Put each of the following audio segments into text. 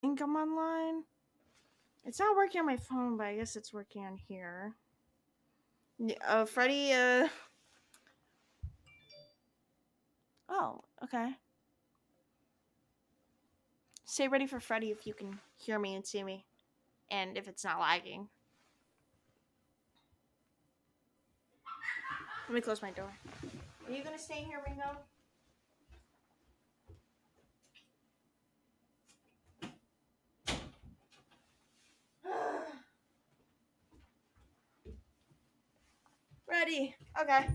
Income online. It's not working on my phone, but I guess it's working on here. Freddy. Oh, okay. Say ready for Freddy if you can hear me and see me, and if it's not lagging. Let me close my door. Are you gonna stay here, Ringo? Ready. Okay.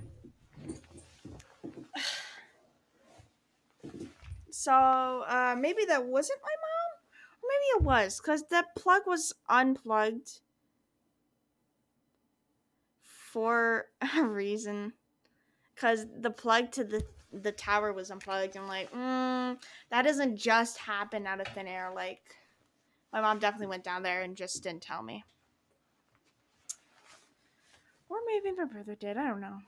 So, maybe that wasn't my mom? Or maybe it was, because the plug was unplugged for a reason. Because the plug to the tower was unplugged. I'm like, that doesn't just happen out of thin air. Like, my mom definitely went down there and just didn't tell me. Or maybe my brother did. I don't know.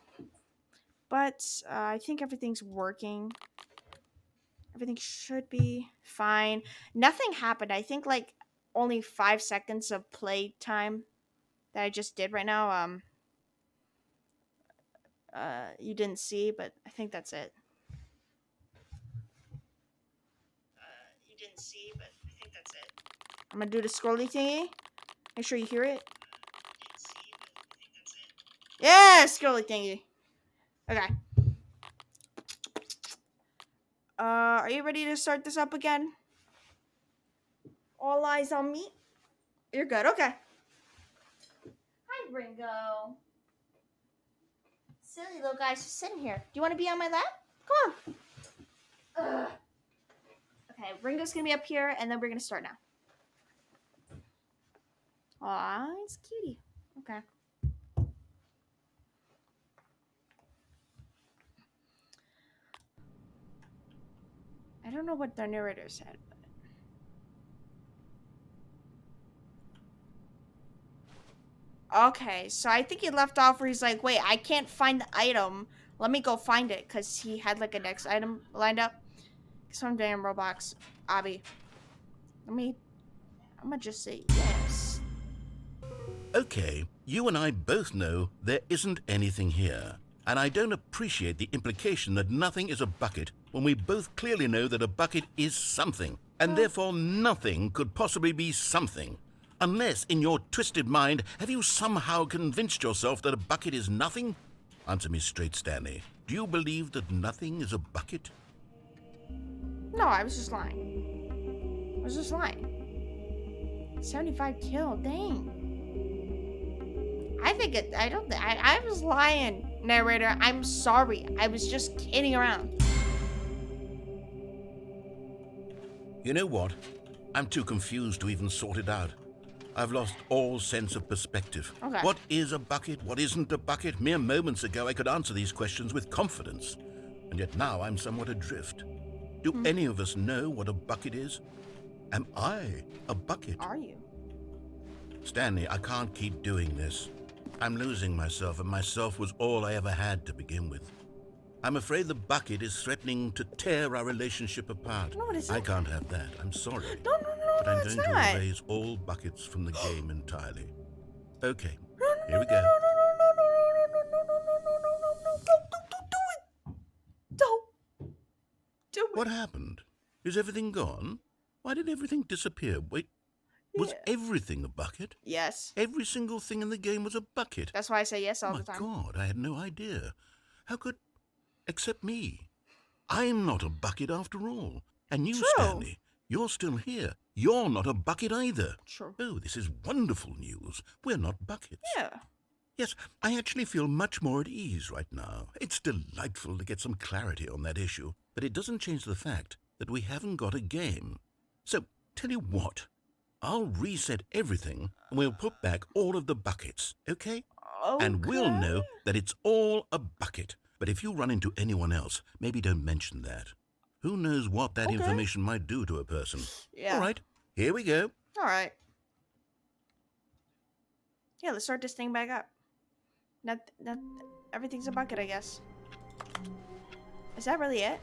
But I think everything's working. Everything should be fine. Nothing happened. I think like only 5 seconds of play time that I just did right now. You didn't see, but I think that's it. You didn't see, but I think that's it. I'm gonna do the scrolly thingy. Make sure you hear it. Yeah, scrolly thingy. Okay. Are you ready to start this up again? All eyes on me. You're good. Okay. Hi, Ringo. Silly little guy's just sitting here. Do you want to be on my lap? Come on. Ugh. Okay, Ringo's gonna be up here, and then we're gonna start now. Aw, it's cutie. Okay. I don't know what the narrator said, but okay. So I think he left off where he's like, "Wait, I can't find the item. Let me go find it," because he had like a next item lined up. So I'm doing Roblox, Abby. I'm gonna just say yes. Okay, you and I both know there isn't anything here. And I don't appreciate the implication that nothing is a bucket when we both clearly know that a bucket is something, and therefore nothing could possibly be something. Unless, in your twisted mind, have you somehow convinced yourself that a bucket is nothing? Answer me straight, Stanley. Do you believe that nothing is a bucket? No, I was just lying. I was just lying. 75 kill, dang. I think it. I don't. I was lying, narrator. I'm sorry. I was just kidding around. You know what? I'm too confused to even sort it out. I've lost all sense of perspective. Okay. What is a bucket? What isn't a bucket? Mere moments ago, I could answer these questions with confidence. And yet now I'm somewhat adrift. Do any of us know what a bucket is? Am I a bucket? Are you? Stanley, I can't keep doing this. I'm losing myself, and myself was all I ever had to begin with. I'm afraid the bucket is threatening to tear our relationship apart. No, it isn't. I can't have that. I'm sorry. No, no, no, But no, I'm it's going not. to erase all buckets from the game entirely. Okay, No, no, here we no, no, go. no, no, no, no, no, no, no, no, no, no, no, no, don't do it. Don't do it. What happened? Is everything gone? Why did everything disappear? Wait, was everything a bucket? Yes. Every single thing in the game was a bucket. That's why I say yes all Oh the my time. God, I had no idea. How could... Except me. I'm not a bucket after all. And you, True. Stanley, you're still here. You're not a bucket either. True. Oh, this is wonderful news. We're not buckets. Yeah. Yes, I actually feel much more at ease right now. It's delightful to get some clarity on that issue, but it doesn't change the fact that we haven't got a game. So, tell you what, I'll reset everything and we'll put back all of the buckets, okay? Okay. And we'll know that it's all a bucket. But if you run into anyone else, maybe don't mention that. Who knows what that information might do to a person. Yeah. All right, here we go. All right. Yeah, let's start this thing back up. Not everything's a bucket, I guess. Is that really it?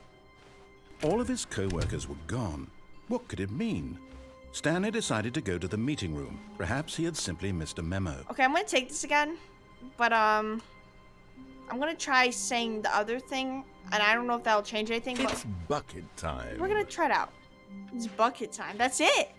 All of his co-workers were gone. What could it mean? Stanley decided to go to the meeting room. Perhaps he had simply missed a memo. Okay, I'm gonna take this again, but I'm gonna try saying the other thing, and I don't know if that'll change anything. It's bucket time. We're gonna try it out. It's bucket time. That's it.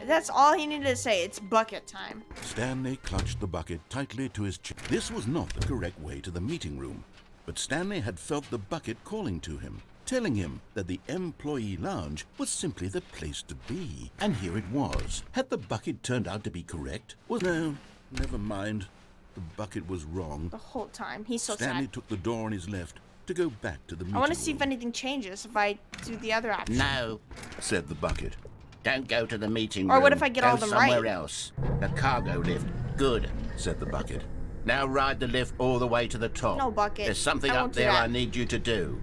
That's all he needed to say. It's bucket time. Stanley clutched the bucket tightly to his chest. This was not the correct way to the meeting room, but Stanley had felt the bucket calling to him, telling him that the employee lounge was simply the place to be. And here it was. Had the bucket turned out to be correct? No, never mind. The bucket was wrong. The whole time. He's so Stanley sad. took the door on his left to go back to the meeting I want to room. see if anything changes if I do the other option. No, said the bucket. don't go to the meeting room. Or what if I get go all of them somewhere right? else. The cargo lift. Good. Said the bucket. Now ride the lift all the way to the top. No, Bucket. There's something I up won't do there that. I need you to do.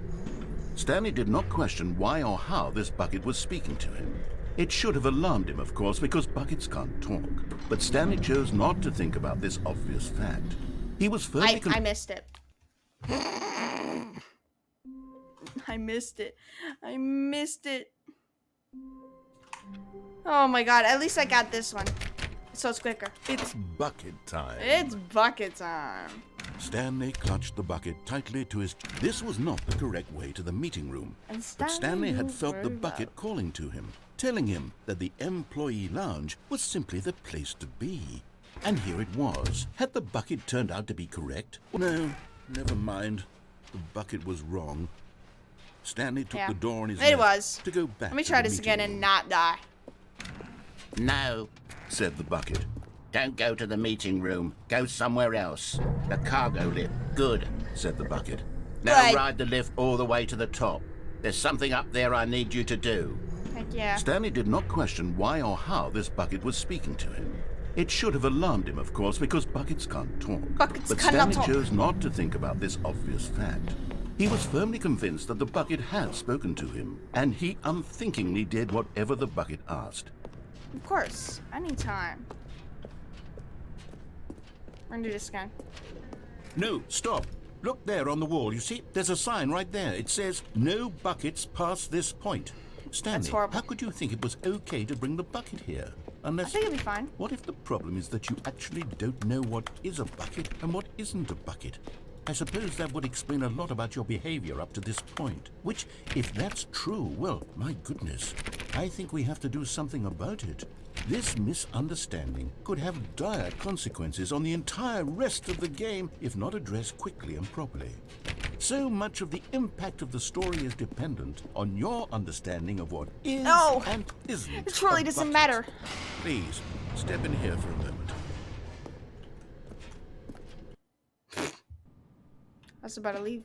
Stanley did not question why or how this bucket was speaking to him. It should have alarmed him, of course, because buckets can't talk. But Stanley chose not to think about this obvious fact. He was firmly I missed it. I missed it. I missed it. Oh my god, at least I got this one. So it's quicker. It's bucket time. It's bucket time. Stanley clutched the bucket tightly to his... This was not the correct way to the meeting room. And But Stanley had moved felt the very bucket well. calling to him, telling him that the employee lounge was simply the place to be. And here it was. Had the bucket turned out to be correct? No, never mind. The bucket was wrong. Stanley took Yeah. the door on his It left was. to go back Let me to try the this meeting again room, and not die. No, said the bucket. don't go to the meeting room. Go somewhere else. The cargo lift. Good. Said the bucket. Now Good. ride the lift all the way to the top. There's something up there I need you to do. Heck yeah. Stanley did not question why or how this bucket was speaking to him. It should have alarmed him, of course, because buckets can't talk. Buckets but cannot Stanley talk. chose not to think about this obvious fact. He was firmly convinced that the bucket had spoken to him, and he unthinkingly did whatever the bucket asked. Of course. Anytime. We're gonna do this again. No, stop. Look there on the wall. You see, there's a sign right there. It says, "No buckets past this point." Stanley, horrible. how could you think it was okay to bring the bucket here? Unless... I think it'll be fine. What if the problem is that you actually don't know what is a bucket and what isn't a bucket? I suppose that would explain a lot about your behavior up to this point. Which, if that's true, well, my goodness, I think we have to do something about it. This misunderstanding could have dire consequences on the entire rest of the game if not addressed quickly and properly. So much of the impact of the story is dependent on your understanding of what is No! and isn't. It truly a doesn't bucket. matter. Please, step in here for a moment. I was about to leave.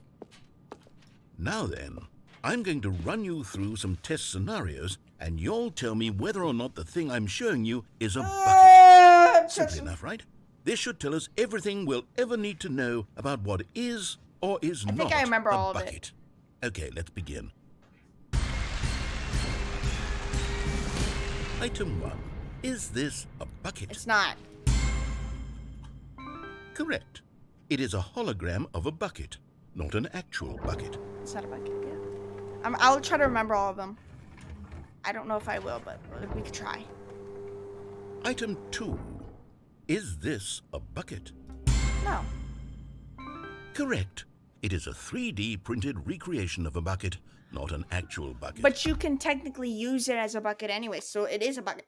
Now then, I'm going to run you through some test scenarios, and you'll tell me whether or not the thing I'm showing you is a bucket. Simple enough, right? This should tell us everything we'll ever need to know about what is or is I not think I remember a all of it. bucket. Okay, let's begin. Item 1. Is this a bucket? It's not. Correct. It is a hologram of a bucket, not an actual bucket. It's not a bucket, yeah. I'll try to remember all of them. I don't know if I will, but we could try. Item 2. Is this a bucket? No. Correct. It is a 3D printed recreation of a bucket, not an actual bucket. But you can technically use it as a bucket anyway, so it is a bucket.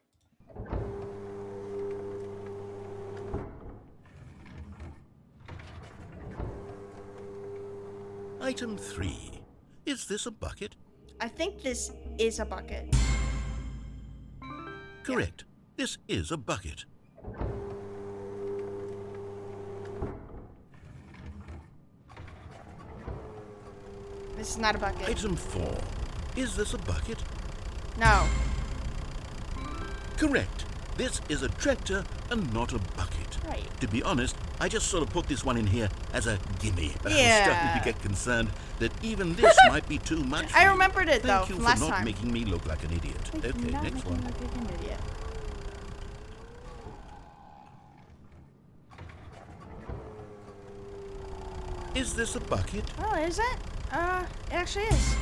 Item 3. Is this a bucket? I think this is a bucket. Correct. This is a bucket. This is not a bucket. Item 4. Is this a bucket? No. Correct. This is a tractor and not a bucket. Right. To be honest, I just sort of put this one in here as a gimme. But I was Yeah. starting to get concerned that even this might be too much for I you. remembered it, though, Thank you from for last not time. making me look like an idiot. Thank you, Okay, not next making one. me look like an idiot. Is this a bucket? Oh, is it? It actually is.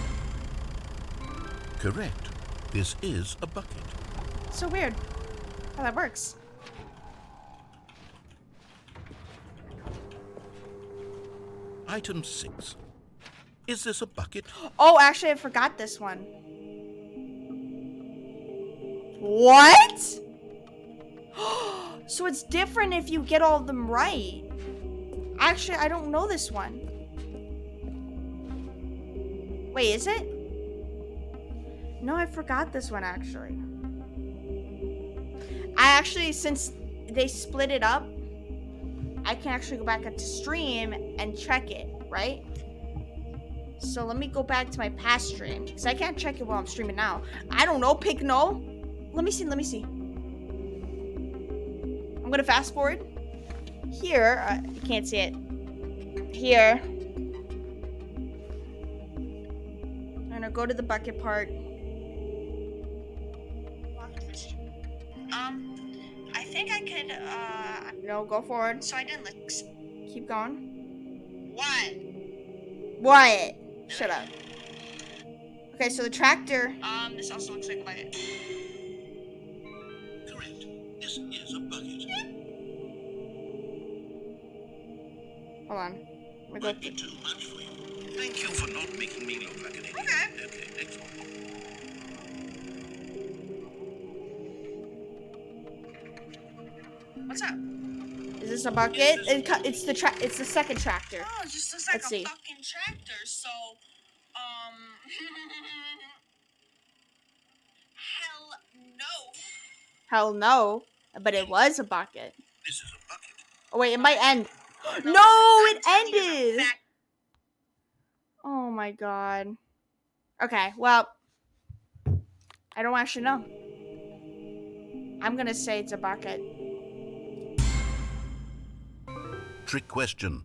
Correct. This is a bucket. So weird how that works. Item 6. Is this a bucket? Oh, actually, I forgot this one. What? So it's different if you get all of them right. Actually, I don't know this one. Wait, is it? No, I forgot this one, actually. Since they split it up, I can actually go back into stream and check it, right? So let me go back to my past stream, because I can't check it while I'm streaming now. I don't know, pick no. Let me see. I'm gonna fast forward. Here, you can't see it. Here. I'm gonna go to the bucket part. I think I could, no, go forward. So I didn't look. Keep going. What? Shut up. Okay, so the tractor. This also looks like a bucket. Correct. This is a bucket. Hold on. Let me go Might be too much for you. Thank you for not making me look like an idiot. Okay, next one. What's up? Is this a bucket? It's the second tractor. Oh, it just looks like Let's a see. fucking tractor, so, hell no. Hell no. But it was a bucket. This is a bucket. Oh wait, it might end. No, I'm it telling you as a ended. fact. Oh my god. Okay, well, I don't actually know. I'm gonna say it's a bucket. Trick question.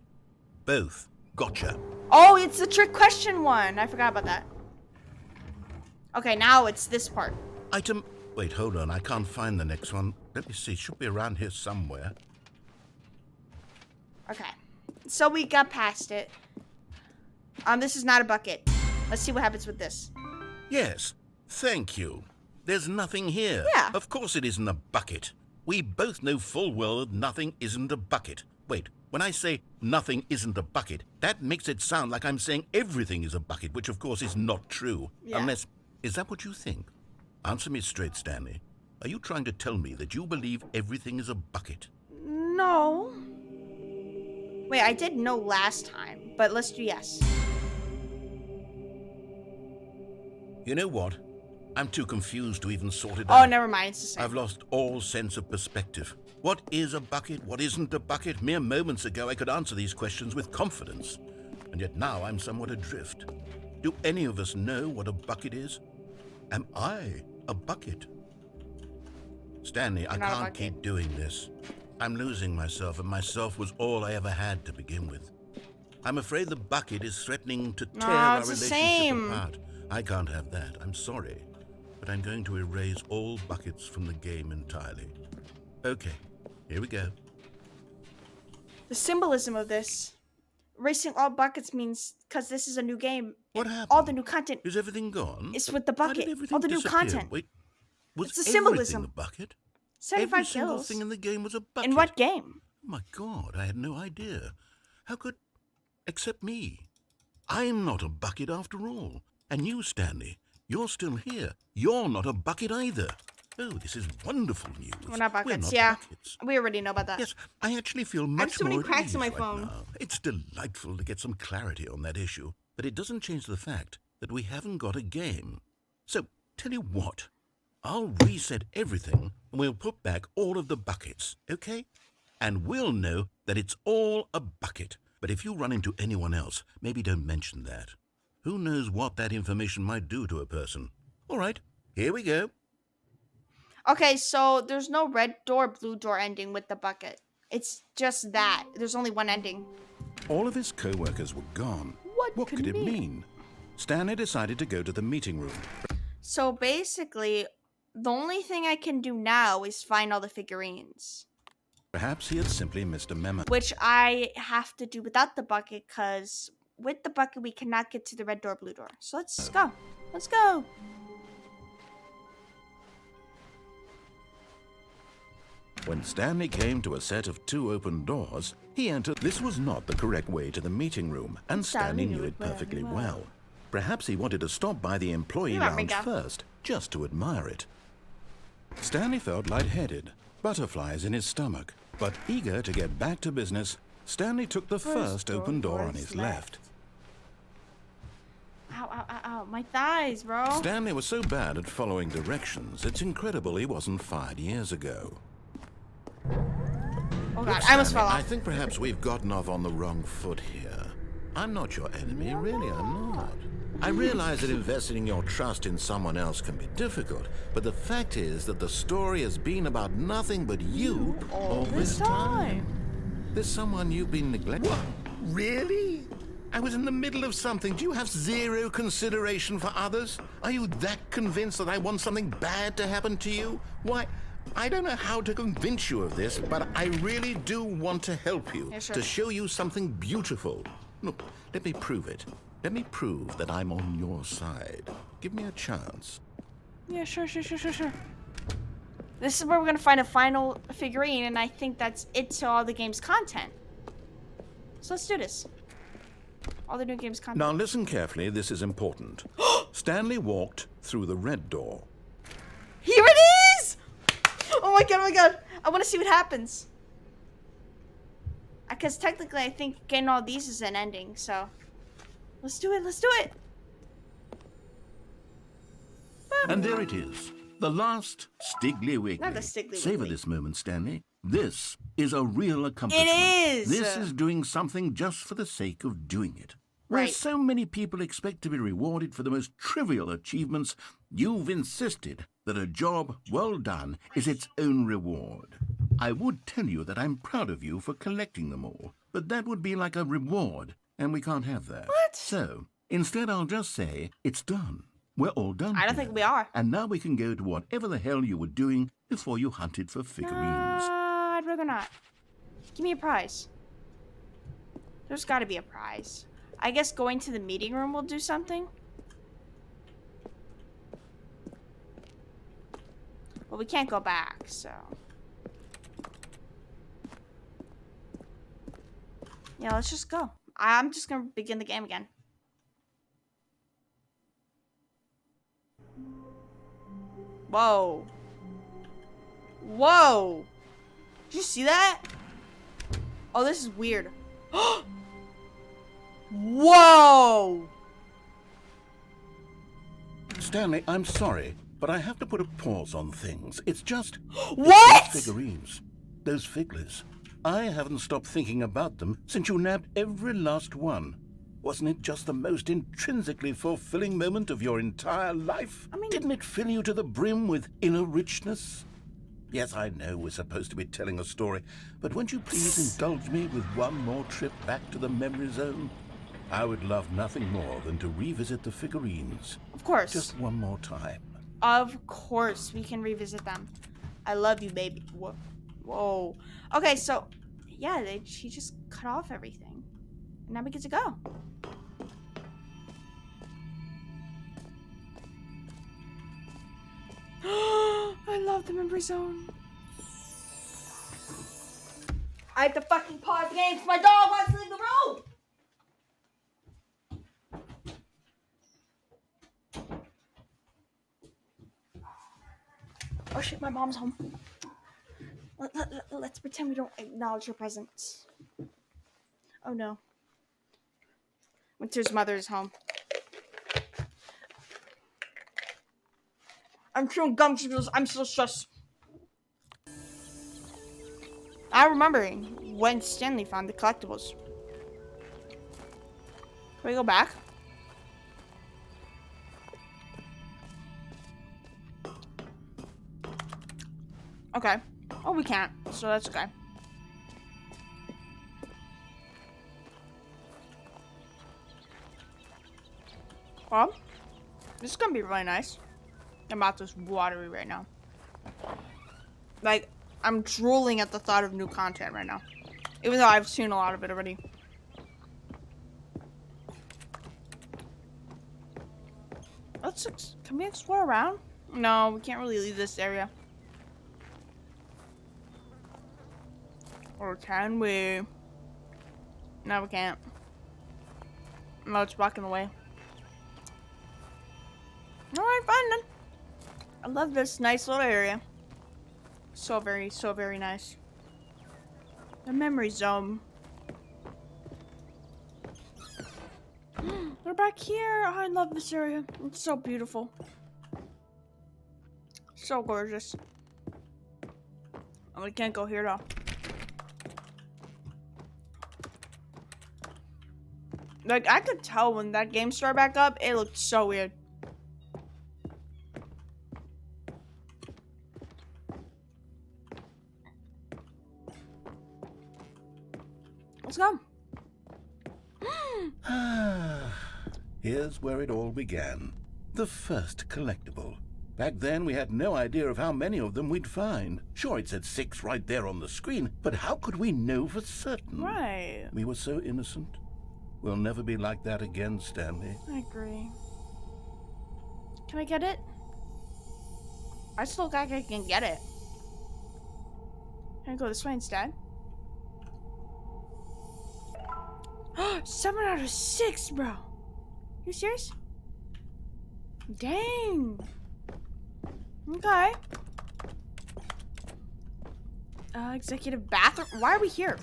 Both. Gotcha. Oh, it's the trick question one. I forgot about that. Okay, now it's this part. Item... Wait, hold on. I can't find the next one. Let me see. Should be around here somewhere. Okay. So we got past it. This is not a bucket. Let's see what happens with this. Yes. Thank you. There's nothing here. Yeah. Of course it isn't a bucket. We both know full well that nothing isn't a bucket. Wait, when I say nothing isn't a bucket, that makes it sound like I'm saying everything is a bucket, which of course is not true. Yeah. Unless... Is that what you think? Answer me straight, Stanley. Are you trying to tell me that you believe everything is a bucket? No. Wait, I did know last time, but let's do yes. You know what? I'm too confused to even sort it Oh, out. never mind. It's the same. I've lost all sense of perspective. What is a bucket? What isn't a bucket? Mere moments ago I could answer these questions with confidence. And yet now I'm somewhat adrift. Do any of us know what a bucket is? Am I a bucket? Stanley, I You're not a can't bucket. keep doing this. I'm losing myself, and myself was all I ever had to begin with. I'm afraid the bucket is threatening to tear our it's the relationship same. apart. I can't have that. I'm sorry. But I'm going to erase all buckets from the game entirely. Okay, here we go. The symbolism of this. Erasing all buckets means, because this is a new game, What happened? all the new content Is everything gone? is with the Why bucket. did everything All the new disappear? content. Wait, was It's the everything symbolism. a bucket? 75 Every single kills. thing in the game was a bucket. In what game? Oh my God, I had no idea. How could... Except me. I'm not a bucket after all. And you, Stanley, you're still here. You're not a bucket either. Oh, this is wonderful news. We're not buckets, We're not yeah. buckets. We already know about that. Yes, I actually feel much so many more at cracks in ease my phone. right now. It's delightful to get some clarity on that issue, but it doesn't change the fact that we haven't got a game. So, tell you what, I'll reset everything and we'll put back all of the buckets, okay? And we'll know that it's all a bucket. But if you run into anyone else, maybe don't mention that. Who knows what that information might do to a person? All right, here we go. Okay, so there's no red door, blue door ending with the bucket. It's just that. There's only one ending. All of his co-workers were gone. What could it mean? Stanley decided to go to the meeting room. So basically, the only thing I can do now is find all the figurines. Perhaps he had simply missed a memo. Which I have to do without the bucket, because with the bucket we cannot get to the red door, blue door. So let's go. Let's go. When Stanley came to a set of 2 open doors, he entered. This was not the correct way to the meeting room, and Stanley knew it perfectly well. Perhaps he wanted to stop by the employee lounge first, just to admire it. Stanley felt lightheaded, butterflies in his stomach. But eager to get back to business, Stanley took the first open door on his left. Ow, ow, ow, ow. My thighs, bro. Stanley was so bad at following directions, it's incredible he wasn't fired years ago. Oh god, Look, I almost Stanley, fell off. I think perhaps we've gotten off on the wrong foot here. I'm not your enemy, really, I'm not. I realize that investing your trust in someone else can be difficult, but the fact is that the story has been about nothing but you all this time. There's someone you've been neglecting. What? Really? I was in the middle of something. Do you have zero consideration for others? Are you that convinced that I want something bad to happen to you? Why, I don't know how to convince you of this, but I really do want to help you, Yeah, sure. to show you something beautiful. Look, let me prove it. Let me prove that I'm on your side. Give me a chance. Yeah, sure. This is where we're gonna find a final figurine, and I think that's it to all the game's content. So let's do this. All the new game's content. Now listen carefully, this is important. Stanley walked through the red door. Here it is! Oh my god. I want to see what happens. Because technically, I think getting all these is an ending, so... Let's do it. And there it is. The last Stiggly Wiggly. Not the Stiggly Savor Wiggly. this moment, Stanley. This is a real accomplishment. It is! This is doing something just for the sake of doing it. Right. Where so many people expect to be rewarded for the most trivial achievements, you've insisted that a job well done is its own reward. I would tell you that I'm proud of you for collecting them all, but that would be like a reward, and we can't have that. What? So, instead I'll just say, it's done. We're all done. I don't here. think we are. And now we can go to whatever the hell you were doing before you hunted for figurines. I'd rather not. Give me a prize. There's got to be a prize. I guess going to the meeting room will do something. Well, we can't go back, so... Yeah, let's just go. I'm just gonna begin the game again. Whoa. Whoa. Did you see that? Oh, this is weird. Whoa. Stanley, I'm sorry, but I have to put a pause on things. It's just... What? Those figurines. Those figglers. I haven't stopped thinking about them since you nabbed every last one. Wasn't it just the most intrinsically fulfilling moment of your entire life? I mean- Didn't it fill you to the brim with inner richness? Yes, I know we're supposed to be telling a story, but won't you please indulge me with one more trip back to the memory zone? I would love nothing more than to revisit the figurines. Of course. Just one more time. Of course, we can revisit them. I love you, baby. Whoa. Whoa. Okay, so, yeah, she just cut off everything. And now we get to go. I love the memory zone. I have to fucking pause the game because my dog wants to leave the room. Oh shit, my mom's home. Let's pretend we don't acknowledge her presence. Oh no. Winter's mother is home. I'm chewing gum because I'm so stressed. I'm remembering when Stanley found the collectibles. Can we go back? Okay. Oh, we can't. So that's okay. Well, this is gonna be really nice. My mouth is watery right now. Like, I'm drooling at the thought of new content right now. Even though I've seen a lot of it already. Can we explore around? No, we can't really leave this area. Or can we? No, we can't. No, it's blocking the way. Alright, fine then. I love this nice little area. So very nice. The memory zone. We're back here. Oh, I love this area. It's so beautiful. So gorgeous. Oh, we can't go here though. Like, I could tell when that game started back up, it looked so weird. Let's go. Here's where it all began. The first collectible. Back then, we had no idea of how many of them we'd find. Sure, it said 6 right there on the screen, but how could we know for certain? Right. We were so innocent. We'll never be like that again, Stanley. I agree. Can I get it? I still think I can get it. Can I go this way instead? 7 out of 6, bro. You serious? Dang. Okay. Executive bathroom. Why are we here?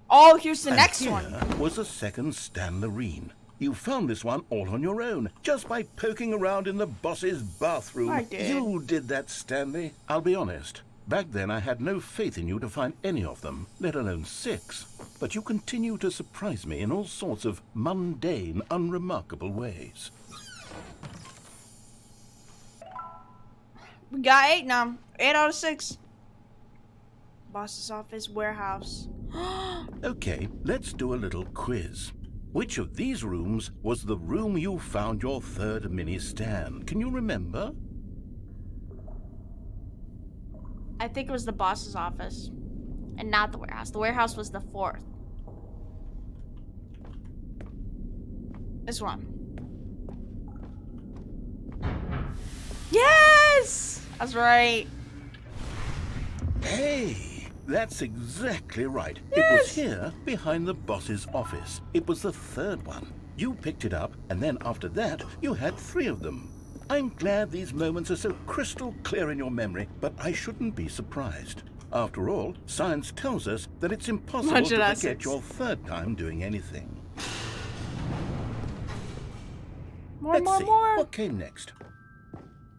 Oh, here's the And next here one. was a second Stanley. You found this one all on your own, just by poking around in the boss's bathroom. I did. You did that, Stanley. I'll be honest. Back then, I had no faith in you to find any of them, let alone 6. But you continue to surprise me in all sorts of mundane, unremarkable ways. We got 8 now. 8 out of 6. Boss's office, warehouse. Okay, let's do a little quiz. Which of these rooms was the room you found your third mini stand? Can you remember? I think it was the boss's office. And not the warehouse. The warehouse was the 4th. This one. Yes! That's right. Hey, that's exactly right. It was here, behind the boss's office. It was the 3rd one. You picked it up, and then after that, you had 3 of them. I'm glad these moments are so crystal clear in your memory, but I shouldn't be surprised. After all, science tells us that it's impossible Bunch to of forget assets. your 3rd time doing anything. More, Let's more, see, more. what came next?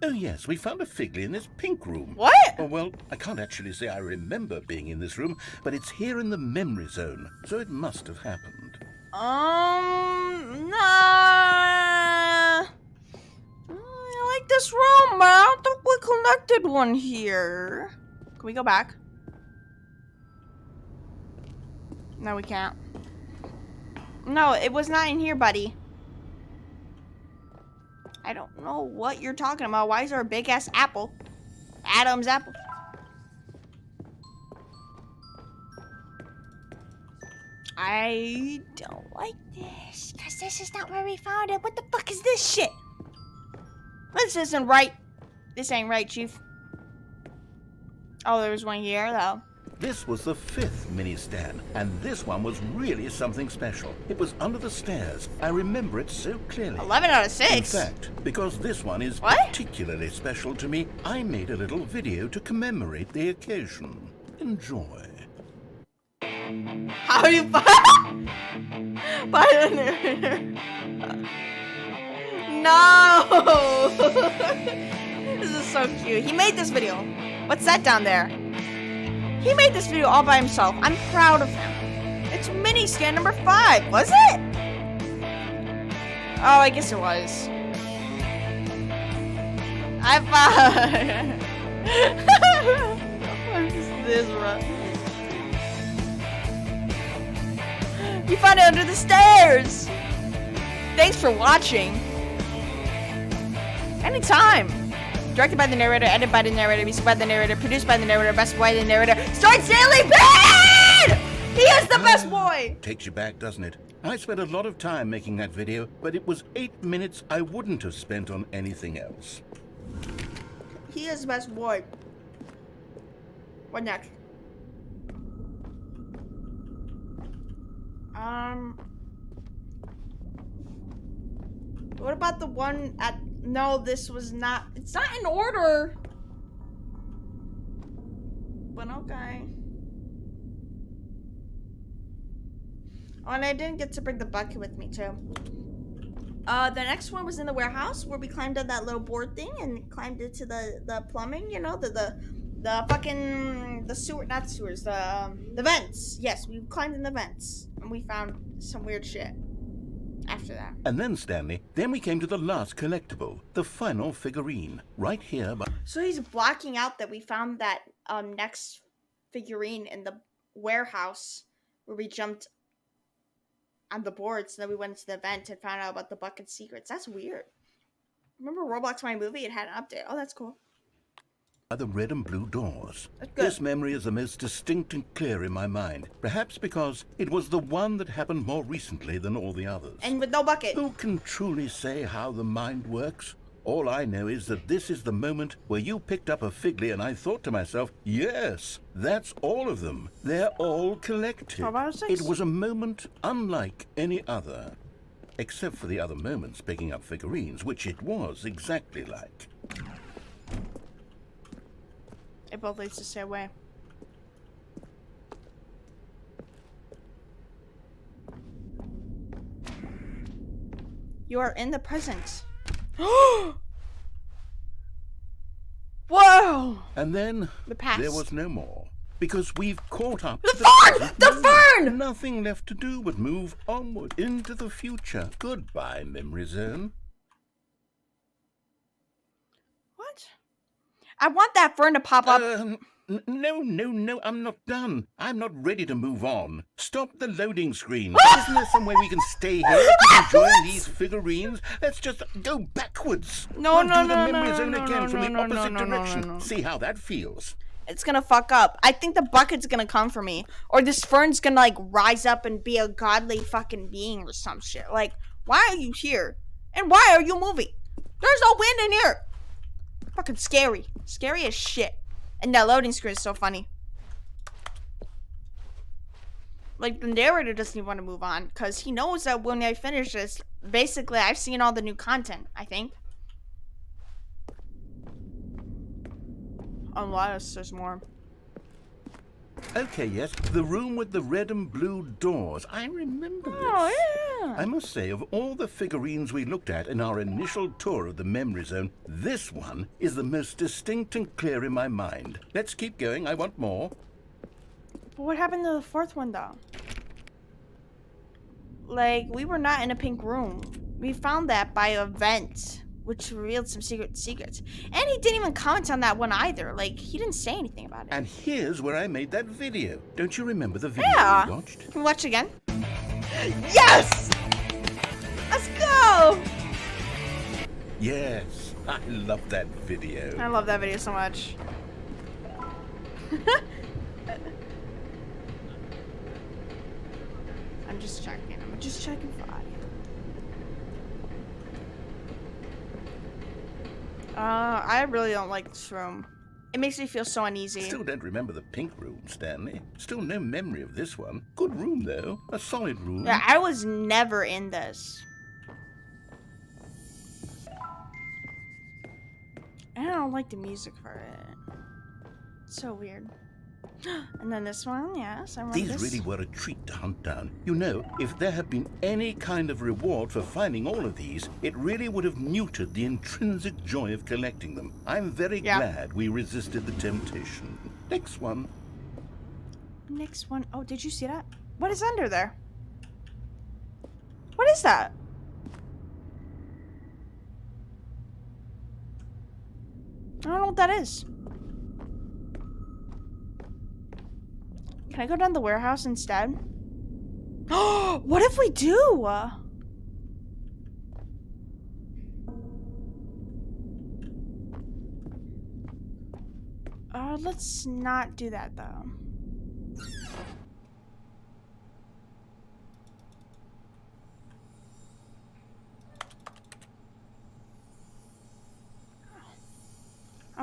Oh yes, we found a Figley in this pink room. What? Oh, well, I can't actually say I remember being in this room, but it's here in the memory zone, so it must have happened. Nah. I like this room, but I don't think we collected one here. Can we go back? No, we can't. No, it was not in here, buddy. I don't know what you're talking about. Why is there a big ass apple? Adam's apple. I don't like this, because this is not where we found it. What the fuck is this shit? This isn't right. This ain't right, Chief. Oh, there was one here, though. This was the 5th mini stand, and this one was really something special. It was under the stairs. I remember it so clearly. 11 out of 6. In fact, because this one is What? particularly special to me, I made a little video to commemorate the occasion. Enjoy. How do you find the narrator? No! This is so cute. He made this video. What's that down there? He made this video all by himself. I'm proud of him. It's mini stand number 5. Was it? Oh, I guess it was. High five. What is this, bro? You found it under the stairs. Thanks for watching. Anytime. Directed by the narrator, edited by the narrator, music by the narrator, produced by the narrator, best boy by the narrator, starring Stanley Bad! He is the best boy! Takes you back, doesn't it? I spent a lot of time making that video, but it was 8 minutes I wouldn't have spent on anything else. He is the best boy. What next? What about the one at... No, this was not... It's not in order! But okay. Oh, and I didn't get to bring the bucket with me, too. The next one was in the warehouse, where we climbed on that little board thing and climbed into the plumbing, you know, the fucking... The sewer... Not sewers, the vents. Yes, we climbed in the vents. And we found some weird shit. After that. And then, Stanley, then we came to the last collectible, the final figurine, right here by... So he's blocking out that we found that next figurine in the warehouse where we jumped on the boards, and then we went to the event and found out about the bucket secrets. That's weird. Remember Roblox My Movie? It had an update. Oh, that's cool. the red and blue doors. That's good. This memory is the most distinct and clear in my mind, perhaps because it was the one that happened more recently than all the others. And with no bucket. Who can truly say how the mind works? All I know is that this is the moment where you picked up a Figley and I thought to myself, yes, that's all of them. They're all collected. 12 out of 6? It was a moment unlike any other. Except for the other moments picking up figurines, which it was exactly like. It both leads to stay away. You are in the present. Whoa! And then The past. there was no more. Because we've caught up The to fern! present The moment. fern! Nothing left to do but move onward into the future. Goodbye, memory zone. What? I want that fern to pop up. No, I'm not done. I'm not ready to move on. Stop the loading screen. Isn't there some way we can stay here, keep enjoying these figurines? Let's just go backwards. No, We'll no, do the no, memory no, zone no, again no, from the no, no, opposite no, no, direction. no, no. See how that feels. It's gonna fuck up. I think the bucket's gonna come for me. Or this fern's gonna, like, rise up and be a godly fucking being or some shit. Like, why are you here? And why are you moving? There's no wind in here. Fucking scary. Scary as shit. And that loading screen is so funny. Like, the narrator doesn't even want to move on. Because he knows that when I finish this, basically, I've seen all the new content, I think. Unless there's more. Okay, yes, the room with the red and blue doors. I remember this. Oh, yeah. I must say, of all the figurines we looked at in our initial tour of the memory zone, this one is the most distinct and clear in my mind. Let's keep going. I want more. But what happened to the fourth one, though? Like, we were not in a pink room. We found that by a vent, which revealed some secrets. And he didn't even comment on that one either. Like, he didn't say anything about it. And here's where I made that video. Don't you remember the video Yeah. we watched? Can we watch it again? Yes! Let's go! Yes, I love that video. I love that video so much. I'm just checking for audio. I really don't like this room. It makes me feel so uneasy. Still don't remember the pink room, Stanley. Still no memory of this one. Good room, though. A solid room. Yeah, I was never in this. And I don't like the music for it. It's so weird. And then this one, yes, I remember These this. really were a treat to hunt down. You know, if there had been any kind of reward for finding all of these, it really would have muted the intrinsic joy of collecting them. I'm very glad we resisted the temptation. Next one. Next one. Oh, did you see that? What is under there? What is that? I don't know what that is. Can I go down the warehouse instead? Oh, what if we do? Let's not do that though.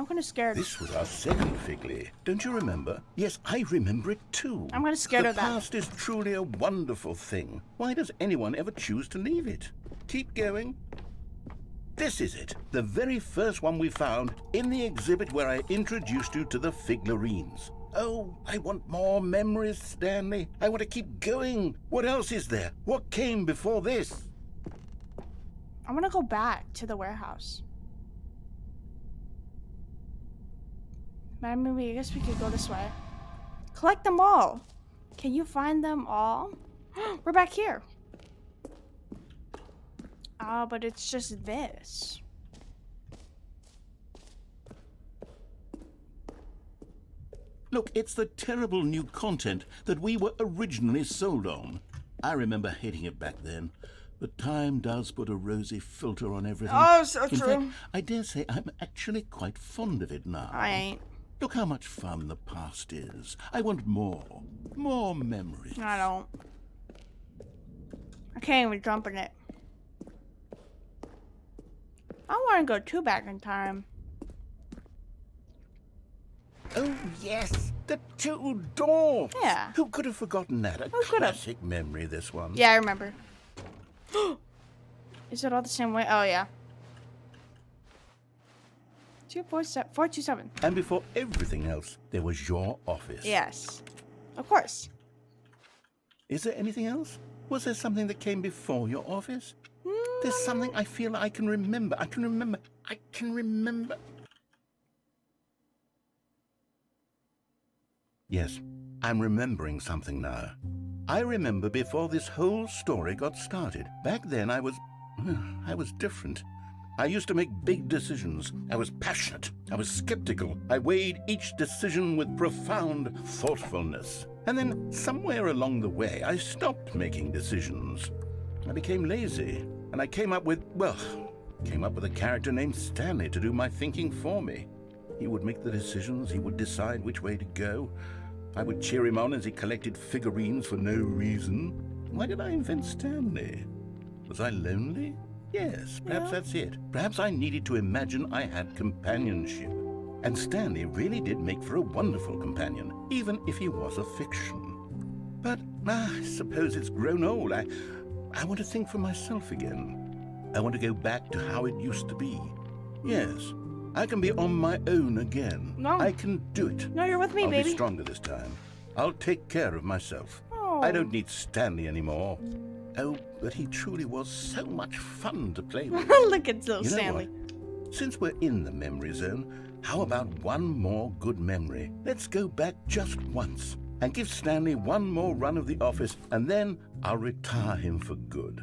I'm kind of scared. This was our second Figley. Don't you remember? Yes, I remember it too. I'm kind of scared of that. The past is truly a wonderful thing. Why does anyone ever choose to leave it? Keep going. This is it. The very first one we found in the exhibit where I introduced you to the figlarines. Oh, I want more memories, Stanley. I want to keep going. What else is there? What came before this? I want to go back to the warehouse. I guess we could go this way. Collect them all. Can you find them all? We're back here. But it's just this. Look, it's the terrible new content that we were originally sold on. I remember hating it back then. But time does put a rosy filter on everything. Oh, so In true. fact, I dare say I'm actually quite fond of it now. I ain't. Look how much fun the past is. I want more. More memories. I don't. I can't even jump in it. I want to go too back in time. Oh, yes. The two doors. Yeah. Who could have forgotten that? A Who could have? classic memory, this one. Yeah, I remember. Is it all the same way? Oh, yeah. 427. And before everything else, there was your office. Yes. Of course. Is there anything else? Was there something that came before your office? There's something I feel I can remember. I can remember. Yes, I'm remembering something now. I remember before this whole story got started. Back then I was different. I used to make big decisions. I was passionate. I was skeptical. I weighed each decision with profound thoughtfulness. And then somewhere along the way, I stopped making decisions. I became lazy, and I came up with a character named Stanley to do my thinking for me. He would make the decisions. He would decide which way to go. I would cheer him on as he collected figurines for no reason. Why did I invent Stanley? Was I lonely? Yes, perhaps that's it. Perhaps I needed to imagine I had companionship. And Stanley really did make for a wonderful companion, even if he was a fiction. But I suppose it's grown old. I want to think for myself again. I want to go back to how it used to be. Yes, I can be on my own again. No. I can do it. No, you're with me, I'll baby. be stronger this time. I'll take care of myself. Oh. I don't need Stanley anymore. Oh, but he truly was so much fun to play with. Look at little You know Stanley. what? Since we're in the memory zone, how about one more good memory? Let's go back just once and give Stanley one more run of the office, and then I'll retire him for good.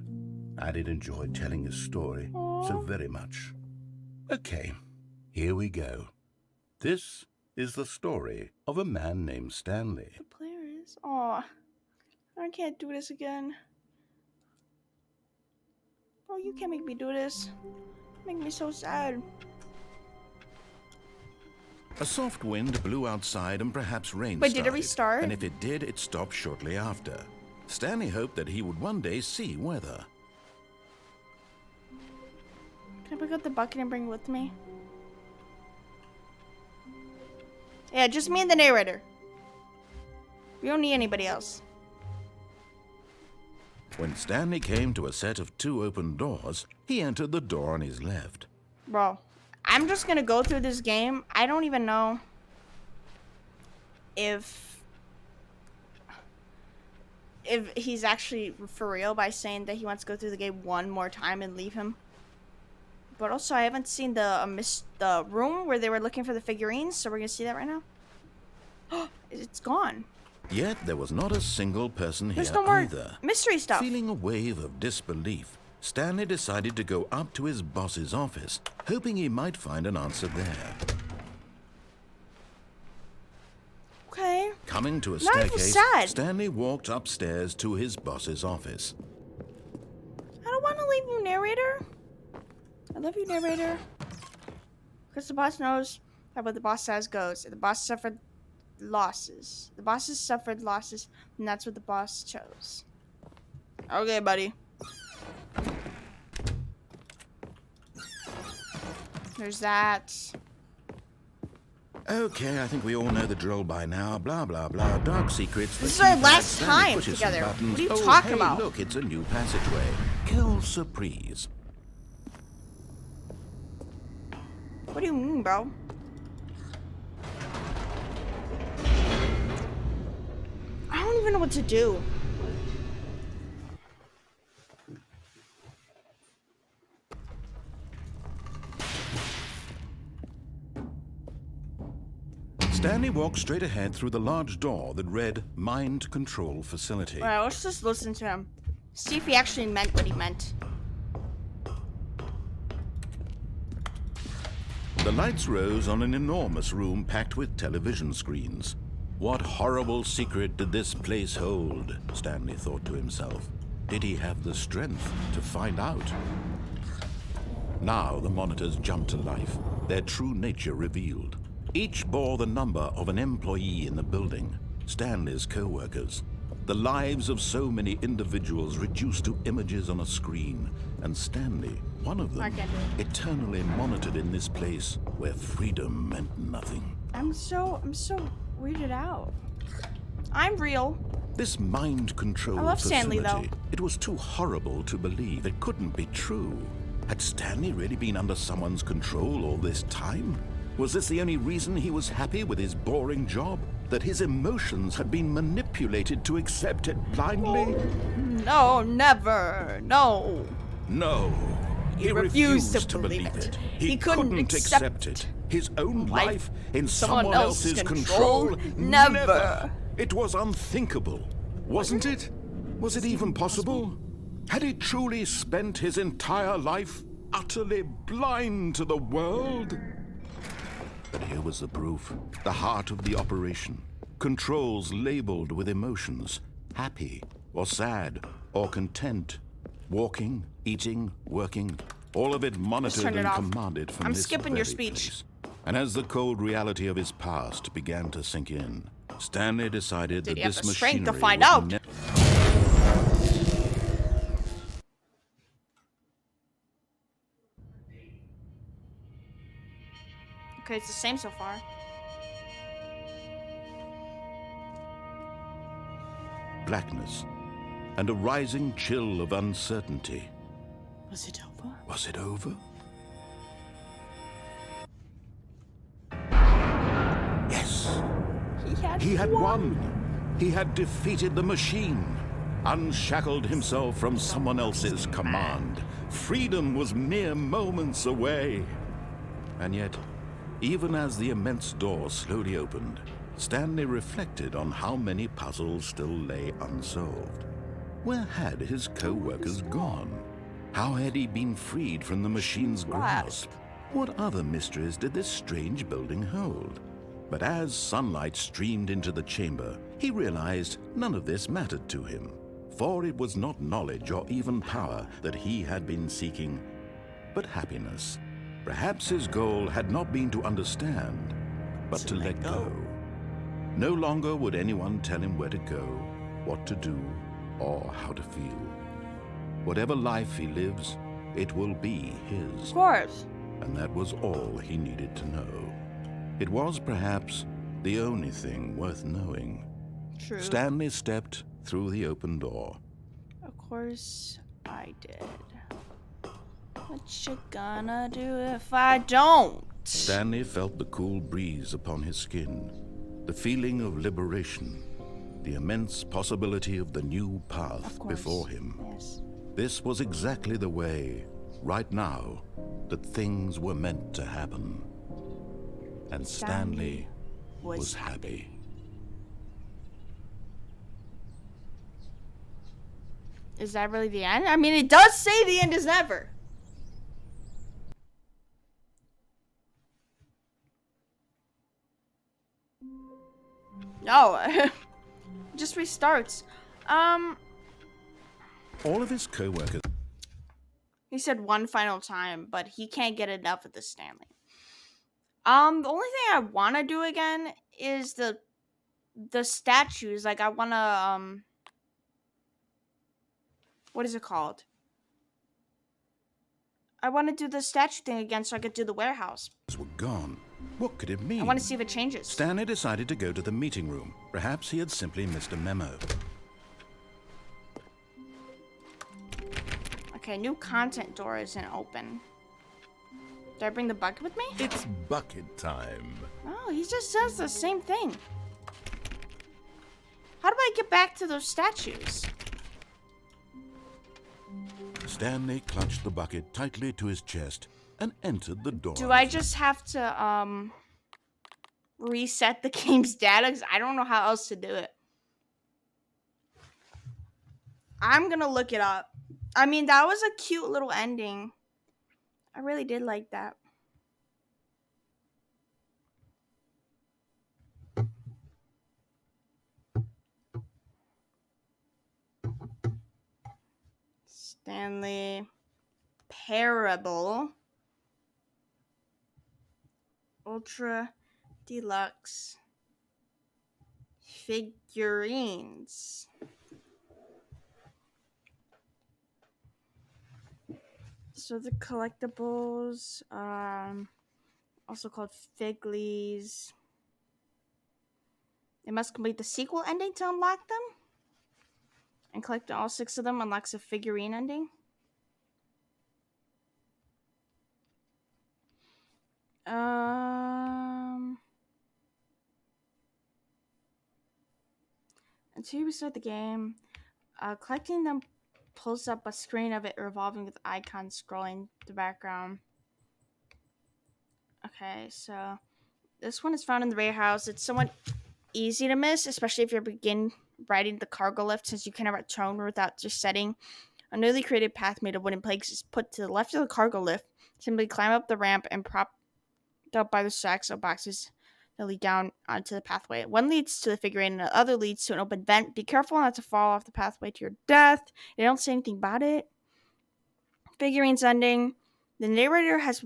I did enjoy telling his story so very much. Okay, here we go. This is the story of a man named Stanley. The player is. Aw. I can't do this again. Bro, you can't make me do this. Make me so sad. A soft wind blew outside and perhaps rain Wait, started. did it restart? And if it did, it stopped shortly after. Stanley hoped that he would one day see weather. Can I pick up the bucket and bring it with me? Yeah, just me and the narrator. We don't need anybody else. When Stanley came to a set of two open doors, he entered the door on his left. Bro, I'm just gonna go through this game. I don't even know if he's actually for real by saying that he wants to go through the game one more time and leave him. But also, I haven't seen the room where they were looking for the figurines, so we're gonna see that right now. It's gone. Yet there was not a single person There's here no more either. mystery stuff. Feeling a wave of disbelief, Stanley decided to go up to his boss's office, hoping he might find an answer there. Okay. Coming to a Now I feel staircase, sad. Stanley walked upstairs to his boss's office. I don't want to leave you, narrator. I love you, narrator. Because the boss knows that what the boss says goes. The boss suffered losses. The bosses suffered losses, and that's what the boss chose. Okay, buddy. There's that. Okay, I think we all know the drill by now. Blah, blah, blah. Dark secrets. This is the our keypad, last Stanley time pushes some together. buttons. What are you Oh, talking hey, about? Look, it's a new passageway. Kill surprise. What do you mean, bro? I don't even know what to do. Stanley walked straight ahead through the large door that read Mind Control Facility. Alright, let's just listen to him. See if he actually meant what he meant. The lights rose on an enormous room packed with television screens. What horrible secret did this place hold? Stanley thought to himself. Did he have the strength to find out? Now the monitors jumped to life, their true nature revealed. Each bore the number of an employee in the building, Stanley's co-workers. The lives of so many individuals reduced to images on a screen, and Stanley, one of them, eternally monitored in this place where freedom meant nothing. I'm so weirded out. I'm real. This mind control I love facility, Stanley, though. it was too horrible to believe. It couldn't be true. Had Stanley really been under someone's control all this time? Was this the only reason he was happy with his boring job? That his emotions had been manipulated to accept it blindly? No, never. No. No. He refused to believe believe it. it. He couldn't accept it. His own life in someone else's control? control? Never. It was unthinkable, wasn't it? Was it even possible? Had he truly spent his entire life utterly blind to the world? But here was the proof. The heart of the operation. Controls labeled with emotions. Happy, or sad, or content. Walking, eating, working. All of it monitored turn it and off. commanded from I'm this skipping your very speech. place. And as the cold reality of his past began to sink in, Stanley decided Did that he have this the strength to machinery find would out? Okay, it's the same so far. blackness and a rising chill of uncertainty. Was it over? Was it over? Yes. He had won. He had defeated the machine, unshackled himself from someone else's command. Freedom was mere moments away. And yet, even as the immense door slowly opened, Stanley reflected on how many puzzles still lay unsolved. Where had his co-workers gone? How had he been freed from the machine's grasp? What other mysteries did this strange building hold? But as sunlight streamed into the chamber, he realized none of this mattered to him, for it was not knowledge or even power that he had been seeking, but happiness. Perhaps his goal had not been to understand, but to let go. No longer would anyone tell him where to go, what to do, or how to feel. Whatever life he lives, it will be his. Of course. And that was all he needed to know. It was perhaps the only thing worth knowing. True. Stanley stepped through the open door. Of course I did. What you gonna do if I don't? Stanley felt the cool breeze upon his skin, the feeling of liberation, the immense possibility of the new path before him. Yes. This was exactly the way, right now, that things were meant to happen. And Stanley was happy. Is that really the end? I mean, it does say the end is never. No. It just restarts. All of his co-workers... He said one final time, but he can't get enough of this Stanley. The only thing I want to do again is the statues. Like, I want to, what is it called? I want to do the statue thing again so I could do the warehouse. were gone, What could it mean? I want to see if it changes. Stanley decided to go to the meeting room. Perhaps he had simply missed a memo. Okay, new content door isn't open. Did I bring the bucket with me? It's bucket time. Oh, he just says the same thing. How do I get back to those statues? Stanley clutched the bucket tightly to his chest and entered the door. Do I just have to, reset the game's data? Because I don't know how else to do it. I'm gonna look it up. I mean, that was a cute little ending. I really did like that. Stanley Parable Ultra Deluxe figurines. So the collectibles, also called Figlies. It must complete the sequel ending to unlock them. And collecting all 6 of them unlocks a figurine ending. Until you restart the game, collecting them pulls up a screen of it revolving with icons scrolling the background. Okay, so this one is found in the warehouse. It's somewhat easy to miss, especially if you begin riding the cargo lift, since you can return without just setting. A newly created path made of wooden planks is put to the left of the cargo lift. Simply climb up the ramp and propped up by the stacks of boxes that lead down onto the pathway. One leads to the figurine and the other leads to an open vent. Be careful not to fall off the pathway to your death. They don't say anything about it. Figurines ending. The narrator has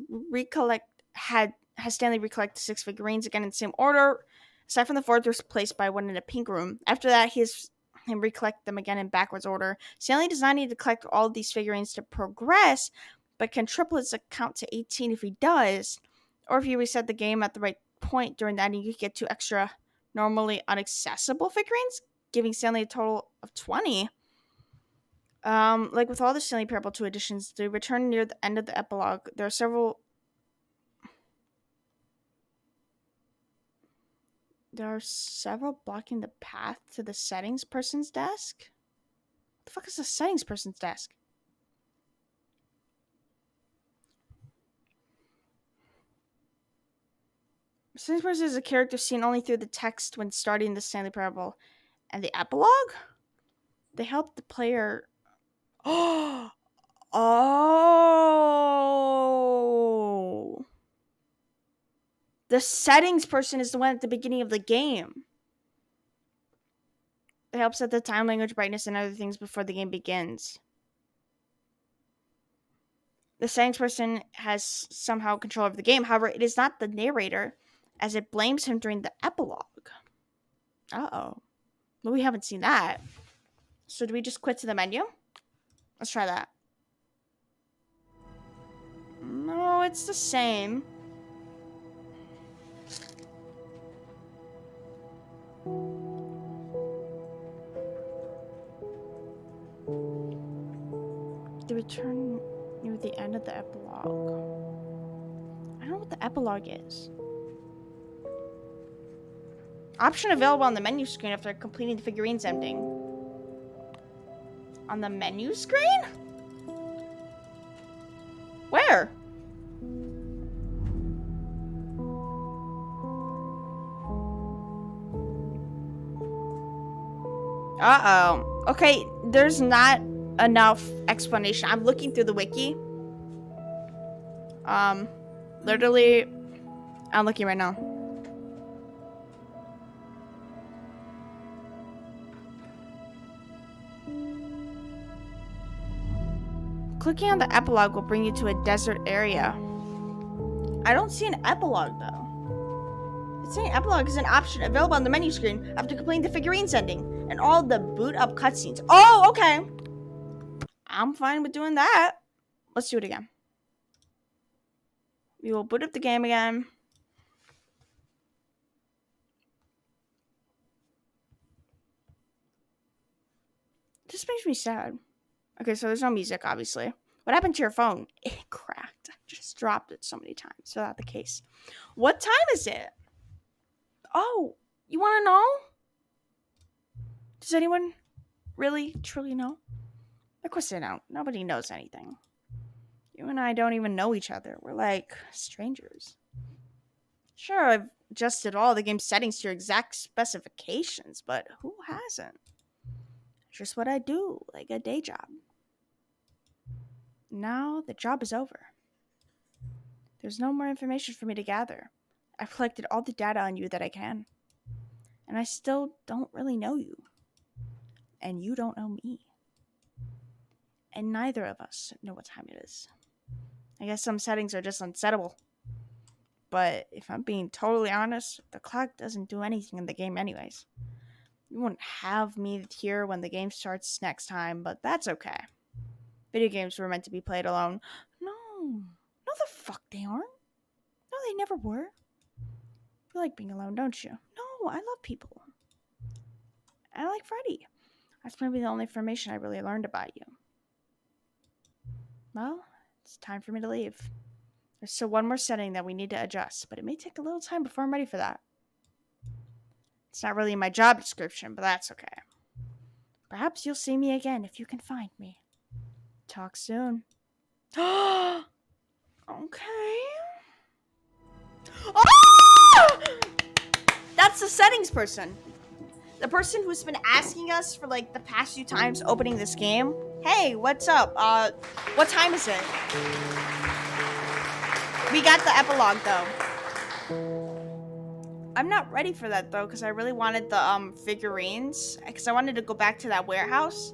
Stanley recollect the 6 figurines again in the same order. Aside from the 4th, they're placed by one in a pink room. After that, he has him recollect them again in backwards order. Stanley does not need to collect all of these figurines to progress, but can triple his account to 18 if he does. Or if you reset the game at the right point during that, you get 2 extra normally inaccessible figurines, giving Stanley a total of 20. Like with all the Stanley Parable 2 editions, they return near the end of the epilogue. There are several blocking the path to the settings person's desk. What the fuck is the settings person's desk? Settings person is a character seen only through the text when starting the Stanley Parable. And the epilogue? They help the player... Oh! The settings person is the one at the beginning of the game. It helps set the time, language, brightness, and other things before the game begins. The settings person has somehow control over the game. However, it is not the narrator, as it blames him during the epilogue. Uh-oh. Well, we haven't seen that. So do we just quit to the menu? Let's try that. No, it's the same. The return near the end of the epilogue. I don't know what the epilogue is. Option available on the menu screen after completing the figurines ending. On the menu screen? Where? Uh-oh. Okay, there's not enough explanation. I'm looking through the wiki. Literally, I'm looking right now. Clicking on the epilogue will bring you to a desert area. I don't see an epilogue, though. It's saying epilogue is an option available on the menu screen after completing the figurines ending and all the boot up cutscenes. Oh, okay. I'm fine with doing that. Let's do it again. We will boot up the game again. This makes me sad. Okay, so there's no music, obviously. What happened to your phone? It cracked. I just dropped it so many times. So that's the case. What time is it? Oh, you want to know? Does anyone really, truly know? Of course they don't. Nobody knows anything. You and I don't even know each other. We're like strangers. Sure, I've adjusted all the game settings to your exact specifications, but who hasn't? It's just what I do, like a day job. Now the job is over. There's no more information for me to gather. I've collected all the data on you that I can. And I still don't really know you. And you don't know me. And neither of us know what time it is. I guess some settings are just unsettable. But if I'm being totally honest, the clock doesn't do anything in the game anyways. You won't have me here when the game starts next time, but that's okay. Video games were meant to be played alone. No. No the fuck they aren't. No, they never were. You like being alone, don't you? No, I love people. I like Freddy. That's maybe the only information I really learned about you. Well, it's time for me to leave. There's still one more setting that we need to adjust, but it may take a little time before I'm ready for that. It's not really in my job description, but that's okay. Perhaps you'll see me again if you can find me. Talk soon. Okay. Oh! That's the settings person. The person who's been asking us for like the past few times opening this game. Hey, what's up? What time is it? We got the epilogue though. I'm not ready for that though, because I really wanted the figurines. Because I wanted to go back to that warehouse.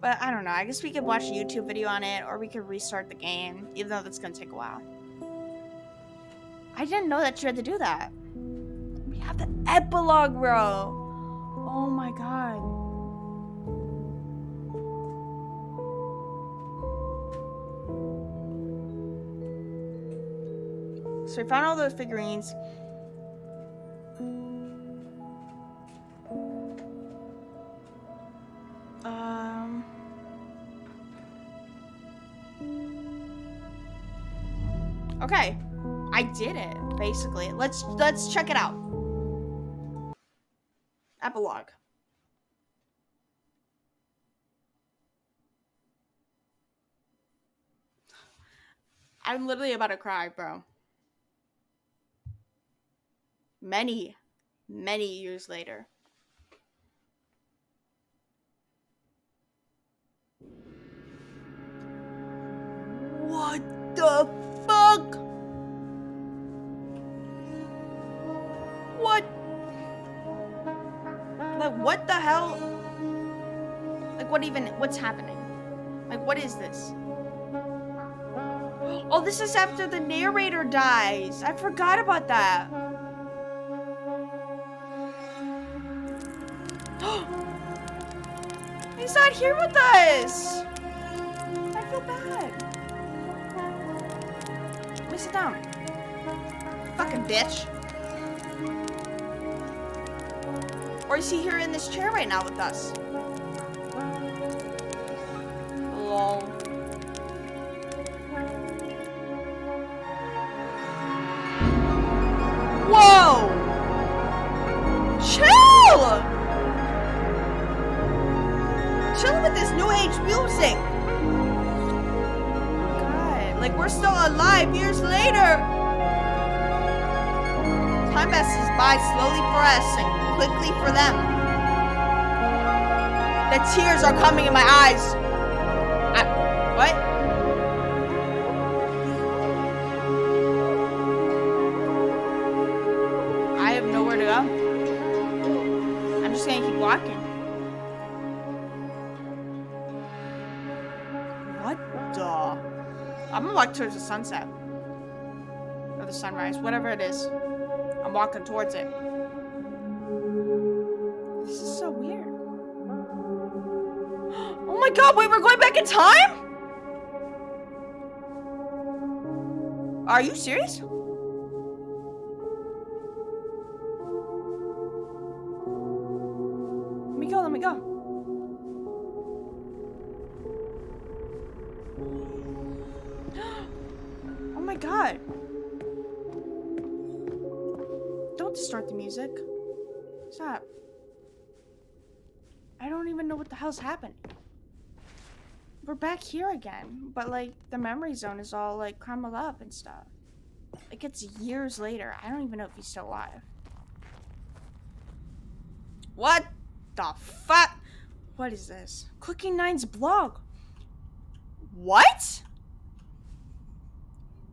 But I don't know. I guess we could watch a YouTube video on it, or we could restart the game, even though that's gonna take a while. I didn't know that you had to do that. We have the epilogue, bro. Oh my god. So we found all those figurines. Okay. I did it, basically. Let's check it out. Epilogue. I'm literally about to cry, bro. Many, many years later. What the fuck? What? Like, what the hell? Like, what's happening? Like, what is this? Oh, this is after the narrator dies. I forgot about that. He's not here with us. I feel bad. Let me sit down. Fucking bitch. Or is he here in this chair right now with us? Lol. Whoa! Chill! Chill with this new age music. God, like we're still alive years later. Time passes by slowly for us and quickly for them. The tears are coming in my eyes. What? I have nowhere to go. I'm just gonna keep walking. What the? I'm gonna walk towards the sunset. Or the sunrise, whatever it is. I'm walking towards it. This is so weird. Oh my god, wait, we're going back in time? Are you serious? Let me go. god. Don't distort the music. Stop. I don't even know what the hell's happening. We're back here again, but like the memory zone is all like crumbled up and stuff. Like it's years later. I don't even know if he's still alive. What the fuck? What is this? Cooking Nine's blog. What?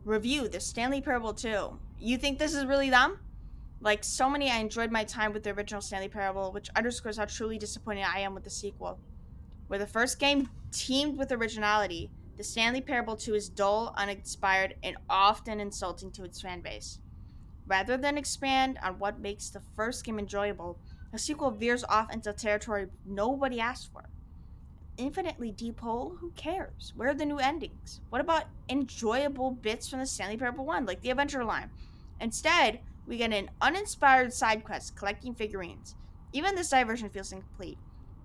Review the Stanley Parable 2. You think this is really them? Like so many, I enjoyed my time with the original Stanley Parable, which underscores how truly disappointed I am with the sequel. Where the first game teamed with originality, the Stanley Parable 2 is dull, uninspired, and often insulting to its fanbase. Rather than expand on what makes the first game enjoyable, the sequel veers off into territory nobody asked for. Infinitely deep hole? Who cares? Where are the new endings? What about enjoyable bits from the Stanley Parable 1, like the adventure line? Instead, we get an uninspired side quest collecting figurines. Even this diversion feels incomplete.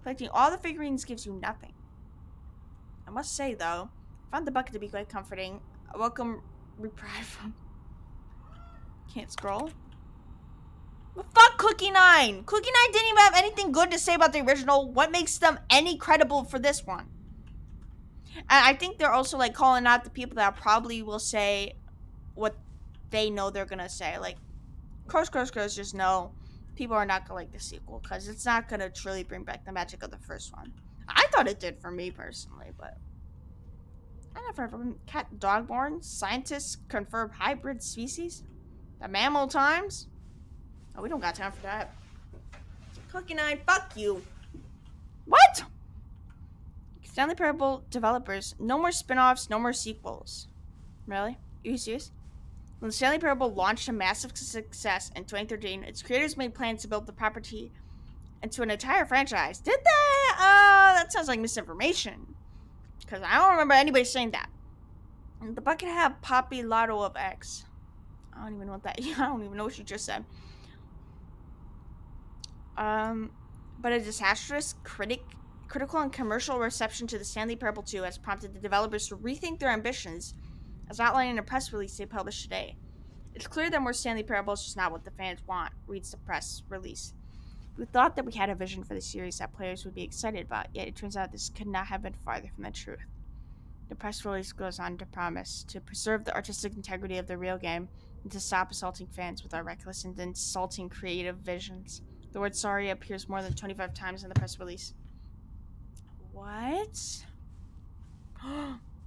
Collecting all the figurines gives you nothing. I must say, though, I found the bucket to be quite comforting. A welcome reprieve. Can't scroll. Well, fuck Cookie 9! Cookie 9 didn't even have anything good to say about the original. What makes them any credible for this one? And I think they're also like calling out the people that probably will say what they know they're gonna say. Like, Crows just know people are not gonna like the sequel because it's not gonna truly bring back the magic of the first one. I thought it did for me personally, but I never ever been cat dogborn. Scientists confirm hybrid species. The mammal times. Oh, we don't got time for that. Cookie 9, fuck you. What? Stanley Parable developers, no more spin-offs, no more sequels. Really? Are you serious? When the Stanley Parable launched a massive success in 2013, its creators made plans to build the property into an entire franchise. Did they? That sounds like misinformation. Because I don't remember anybody saying that. And the bucket had Poppy Lotto of X. I don't even know what that. I don't even know what you just said. But a disastrous critical and commercial reception to the Stanley Parable 2 has prompted the developers to rethink their ambitions, as outlined in a press release they published today. It's clear that more Stanley Parable is just not what the fans want, reads the press release. We thought that we had a vision for the series that players would be excited about, yet it turns out this could not have been farther from the truth. The press release goes on to promise to preserve the artistic integrity of the real game and to stop assaulting fans with our reckless and insulting creative visions. The word sorry appears more than 25 times in the press release. What?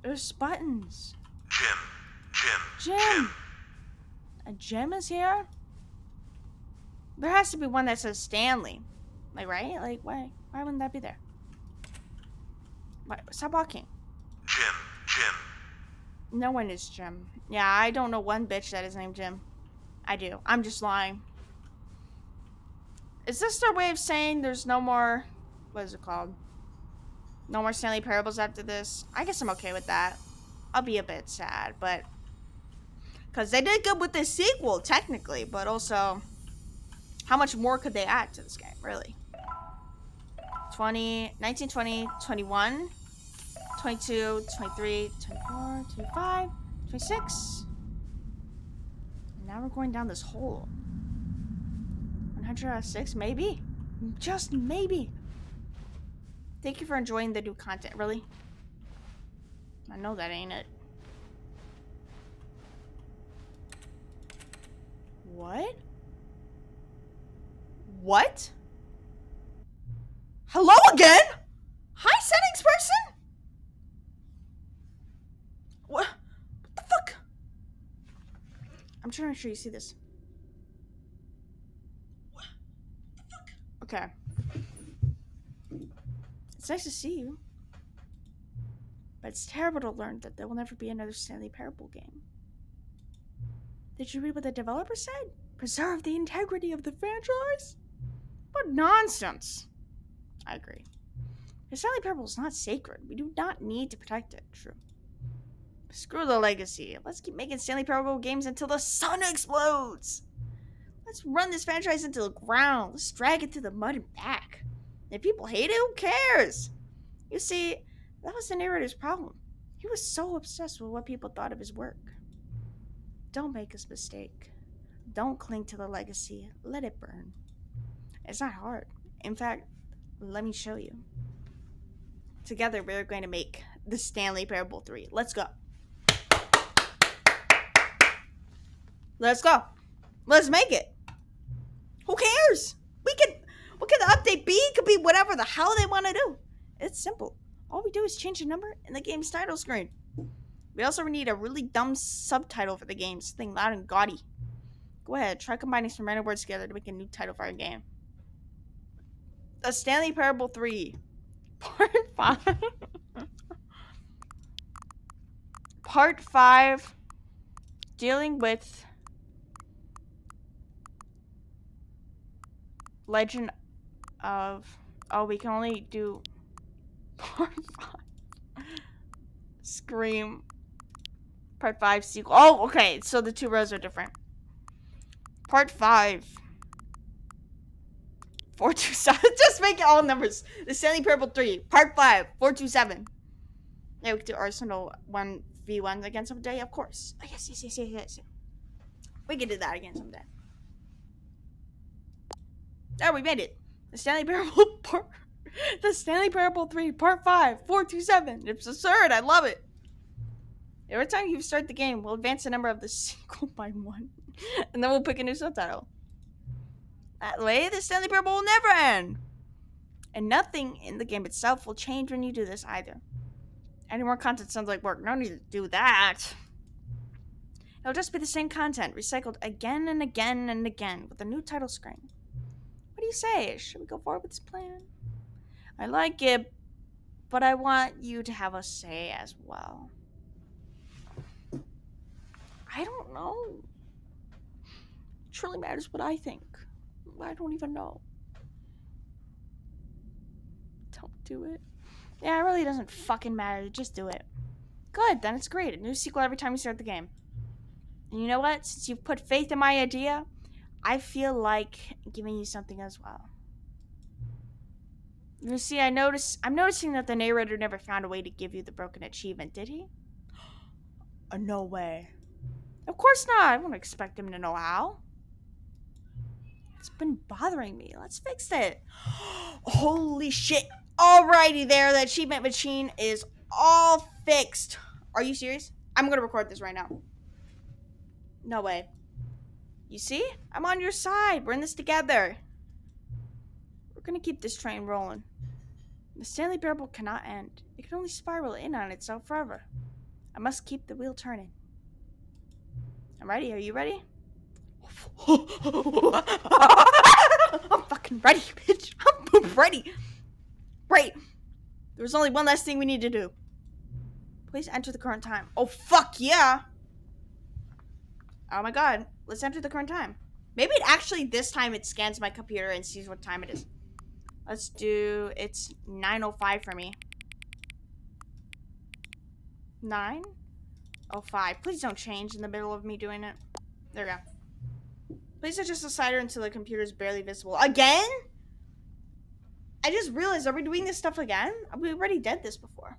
There's buttons. Jim! A Jim is here? There has to be one that says Stanley. Like, right? Like, why wouldn't that be there? Why? Stop walking. Jim. No one is Jim. Yeah, I don't know one bitch that is named Jim. I do. I'm just lying. Is this their way of saying there's no more... What is it called? No more Stanley Parables after this? I guess I'm okay with that. I'll be a bit sad, but... Because they did good with this sequel, technically, but also... How much more could they add to this game, really? 19, 20, 21, 22, 23, 24, 25, 26. And now we're going down this hole. 100 out of 6, maybe? Just maybe. Thank you for enjoying the new content, really? I know that ain't it. What? What? Hello again? Hi, settings person? What the fuck? I'm trying to make sure you see this. What the fuck? Okay. It's nice to see you. But it's terrible to learn that there will never be another Stanley Parable game. Did you read what the developer said? Preserve the integrity of the franchise? What nonsense. I agree. The Stanley Parable is not sacred. We do not need to protect it. True. Screw the legacy. Let's keep making Stanley Parable games until the sun explodes. Let's run this franchise into the ground. Let's drag it through the mud and back. If people hate it, who cares? You see, that was the narrator's problem. He was so obsessed with what people thought of his work. Don't make this mistake. Don't cling to the legacy. Let it burn. It's not hard. In fact, let me show you. Together, we're going to make the Stanley Parable 3. Let's go. Let's go. Let's make it. Who cares? What can the update be? It could be whatever the hell they want to do. It's simple. All we do is change the number in the game's title screen. We also need a really dumb subtitle for the game, something loud and gaudy. Go ahead, try combining some random words together to make a new title for our game. The Stanley Parable 3, Part 5. Part 5, dealing with Legend of... Oh, we can only do Part 5. Scream. Part 5 sequel. Oh, okay, so the two rows are different. Part 5. 427. Just make it all numbers. The Stanley Parable 3. Part 5. 427. Yeah, we could do Arsenal 1v1 again someday, of course. Oh, yes. We could do that again someday. Oh, we made it. The Stanley Parable The Stanley Parable 3, Part 5, 427. It's absurd. I love it. Every time you start the game, we'll advance the number of the sequel by 1. And then we'll pick a new subtitle. That way, the Stanley Parable will never end. And nothing in the game itself will change when you do this either. Any more content sounds like work. No need to do that. It'll just be the same content, recycled again and again and again, with a new title screen. What do you say? Should we go forward with this plan? I like it, but I want you to have a say as well. I don't know. It truly matters what I think. I don't even know. Don't do it. Yeah, it really doesn't fucking matter. Just do it. Good, then it's great. A new sequel every time you start the game. And you know what? Since you've put faith in my idea, I feel like giving you something as well. You see, I'm noticing that the narrator never found a way to give you the broken achievement, did he? No way. Of course not. I won't expect him to know how. It's been bothering me. Let's fix it. Holy shit. Alrighty there. The achievement machine is all fixed. Are you serious? I'm going to record this right now. No way. You see? I'm on your side. We're in this together. We're going to keep this train rolling. The Stanley Parable cannot end. It can only spiral in on itself forever. I must keep the wheel turning. I'm ready. Are you ready? I'm fucking ready, bitch. I'm ready. Right. There's only one last thing we need to do. Please enter the current time. Oh, fuck yeah. Oh my god. Let's enter the current time. Maybe this time it scans my computer and sees what time it is. Let's do, it's 9:05 for me. 9:05. Please don't change in the middle of me doing it. There we go. Please adjust the slider until the computer is barely visible. Again? I just realized, are we doing this stuff again? We already did this before.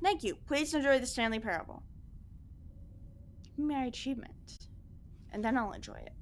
Thank you. Please enjoy the Stanley Parable. Give me my achievement. And then I'll enjoy it.